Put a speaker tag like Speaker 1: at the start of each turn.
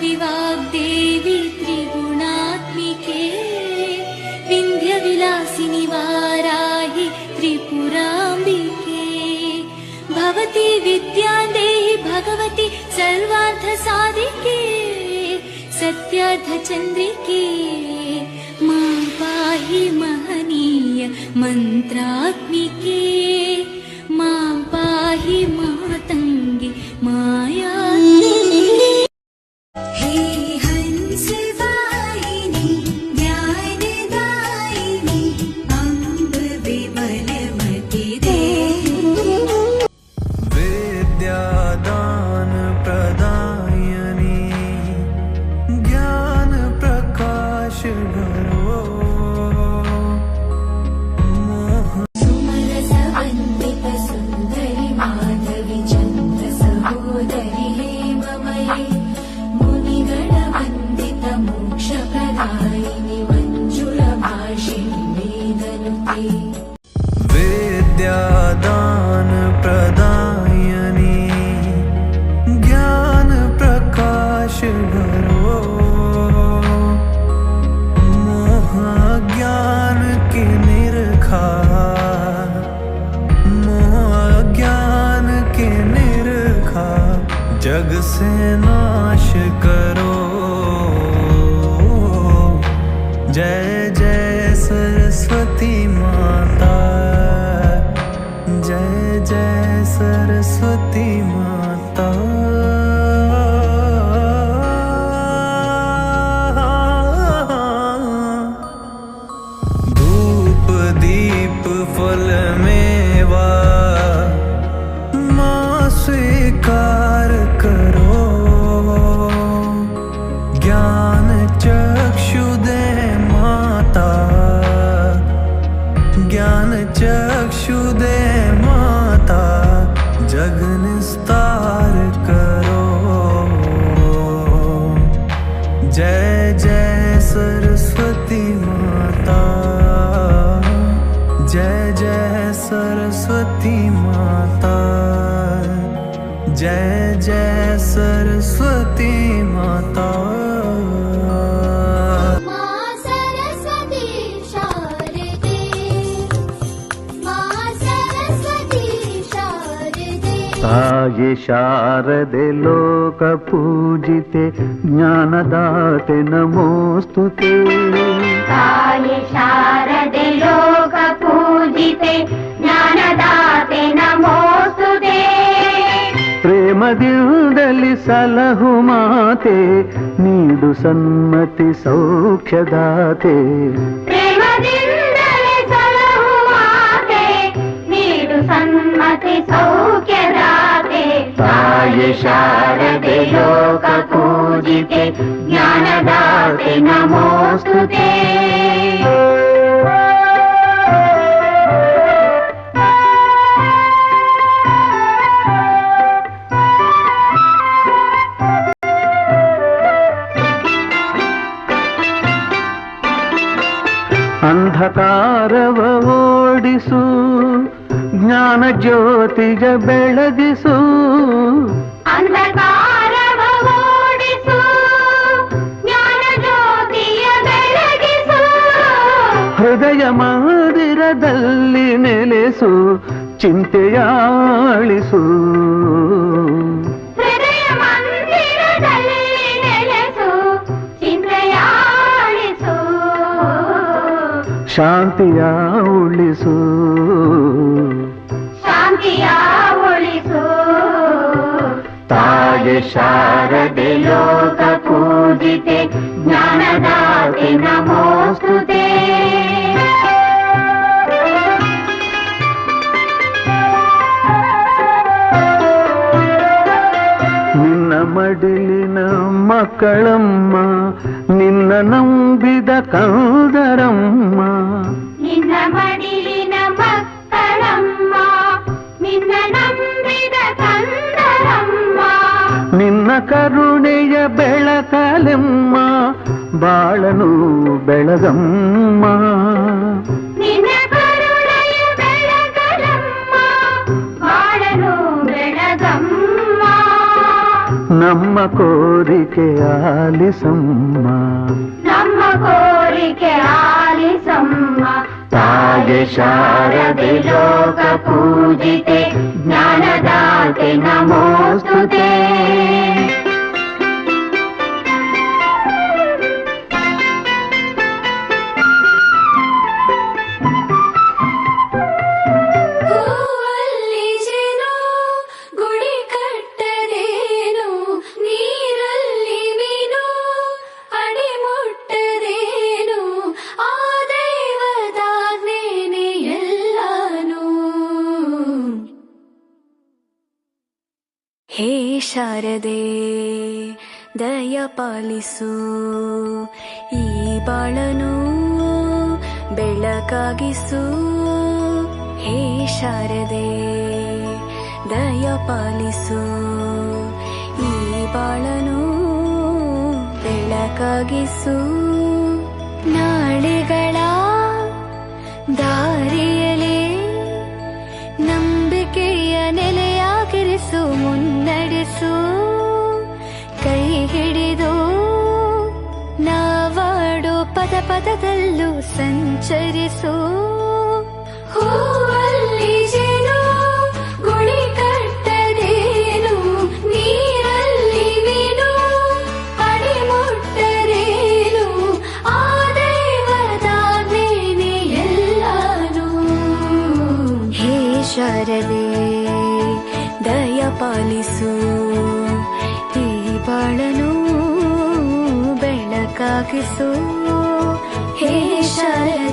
Speaker 1: शाम्भवी वाग्देवी त्रिगुणात्मिके विन्ध्यविलासिनि वाराहि त्रिपुराम्बिके भवती विद्यां देहि भगवती सर्वार्थसाधिके सत्यार्थचन्द्रिके मां पाहि महनीय मन्त्रात्मिके मां पाहि मातङ्गे मायात्मिके हे हंसवाहिनी ज्ञानदायिनी अम्ब विमलमति देहि
Speaker 2: विद्यादान प्रदायिनी ज्ञान प्रकाश भरो
Speaker 1: सुमरसवन्दित सुन्दरि माधवी चन्द्र सहोदरि हेममयी मुनिगणवन्दित मोक्षप्रदायिनि मञ्जुलभाषिणि वेदनुते
Speaker 2: विद्यादान प्रदायिनी ज्ञान प्रकाश भरो मोह ज्ञान की निरखा मोह ज्ञान की निरखा जग से नाश करो जय जय सरस्वती माता जय जय सरस्वती माता धूप दीप फल मेवा माँ स्वीकार करो ज्ञान चक्षु दे माता ज्ञान चक्षु दे माता जग निस्तार करो जय जय सरस्वती माता जय जय सरस्वती माता जय जय सरस्वती माता
Speaker 1: मां सरस्वती शारदे मां सरस्वती शारदे
Speaker 3: ताये शारदे लोक पूजिते ज्ञानदाते नमोस्तुते
Speaker 4: ताये शारदे लोक पूजिते ज्ञानदाते नमोस्तुते
Speaker 3: ಪ್ರೇಮದಿಂದಲಿ ಸಲಹು ಮಾತೆ ನೀಡು ಸನ್ಮತಿ ಸೌಖ್ಯದಾತೆ
Speaker 4: ಪ್ರೇಮದಿಂದಲೇ ಸಲಹು ಮಾತೆ ನೀಡು ಸನ್ಮತಿ ಸೌಖ್ಯದಾತೆ ತಾಯಿ ಶಾರದೆ ಲೋಕ ಪೂಜಿತೆ ಜ್ಞಾನದಾತೆ ನಮೋಸ್ತುತೆ
Speaker 3: ಅಂಧಕಾರವ ಓಡಿಸು ಜ್ಞಾನ ಜ್ಯೋತಿಯ ಬೆಳಗಿಸು
Speaker 4: ಅಂಧಕಾರವ ಓಡಿಸು ಜ್ಞಾನ ಜ್ಯೋತಿಯ ಬೆಳಗಿಸು
Speaker 3: ಹೃದಯ ಮಂದಿರದಲ್ಲಿ ನೆಲೆಸು ಚಿಂತೆಯಾಳಿಸು
Speaker 4: ಹೃದಯ ಮಂದಿರದಲ್ಲಿ ನೆಲೆಸು ಚಿಂತೆಯಾಳಿಸು
Speaker 3: ಶಾಂತಿಯ ಉಳಿಸು
Speaker 4: ಶಾಂತಿಯ ಉಳಿಸು
Speaker 3: ತಾಯಿ
Speaker 4: ಶಾರದೆ ಲೋಕ ಪೂಜಿತೆ ಜ್ಞಾನದಾತೆ ನಮೋಸ್ತುತೆ
Speaker 3: ನಿನ್ನ ಮಡಿಲಿನ ಮಕ್ಕಳಮ್ಮ ನಿನ್ನ ನಂಬಿದ ಕಂದರಮ್ಮ
Speaker 4: ನಿನ್ನ ಮಡಿಲಿನ ಮಕ್ಕಳಮ್ಮ ನಿನ್ನ ನಂಬಿದ ಕಂದರಮ್ಮ
Speaker 3: ನಿನ್ನ ಕರುಣೆಯ ಬೆಳಕಲೆಮ್ಮ ಬಾಳನು ಬೆಳಗಮ್ಮ
Speaker 4: ನಿನ್ನ ಕರುಣೆಯ ಬೆಳಗಲಮ್ಮ ಬಾಳನು ಬೆಳಗಮ್ಮ
Speaker 3: ನಮ್ಮ ಕೋರಿಕೆ ಆಲಿಸಮ್ಮ,
Speaker 4: ನಮ್ಮ ಕೋರಿಕೆ ಆಲಿಸಮ್ಮ. ತಾಗೆ ಶಾರದೆ ಲೋಕ ಪೂಜಿತೆ ಜ್ಞಾನದಾತೆ ನಮೋಸ್ತುತೆ.
Speaker 1: ಹೂವಲ್ಲಿ ಜೇನು ಗುಡಿ ಕಟ್ಟದೇನು, ನೀರಲ್ಲಿ ಮೀನು ಅಡಿ ಮುಟ್ಟದೇನು, ಆ ದೈವದಾಜ್ಞೆನೇ ಎಲ್ಲಾನು. ಹೇ ಶಾರದೆ ದಯ ಪಾಲಿಸು, ಈ ಬಾಳನು ಬೆಳಕಾಗಿಸು. ಹೇ ಶಾರದೆ ದಯ ಪಾಲಿಸು, ಈ ಬಾಳನು ಬೆಳಕಾಗಿಸು. ನಾಳೆಗಳ ದಾರಿಯಲೇ ನಂಬಿಕೆಯ ನೆಲೆಯಾಗಿರಿಸು, ಮುನ್ನಡೆಸು. ಕೈ ಹಿಡಿದು ನಾವಾಡೋ ಪದ ಪದದಲ್ಲೂ ಸಂಚರಿಸು. ಹೂವಲ್ಲಿ ಜೇನು ಗುಡಿ ಕಟ್ಟದೇನು, ನೀರಲ್ಲಿ ಮೀನು ಅಡಿ ಮುಟ್ಟರೇನು, ಆ ದೈವದಾಜ್ಞೆನೇ ಎಲ್ಲಾನು. ಹೇ ಶಾರದೆ ದಯ ಪಾಲಿಸು, ಈ ಬಾಳನು ಬೆಳಕಾಗಿಸು. ಹೇ ಶಾರದೆ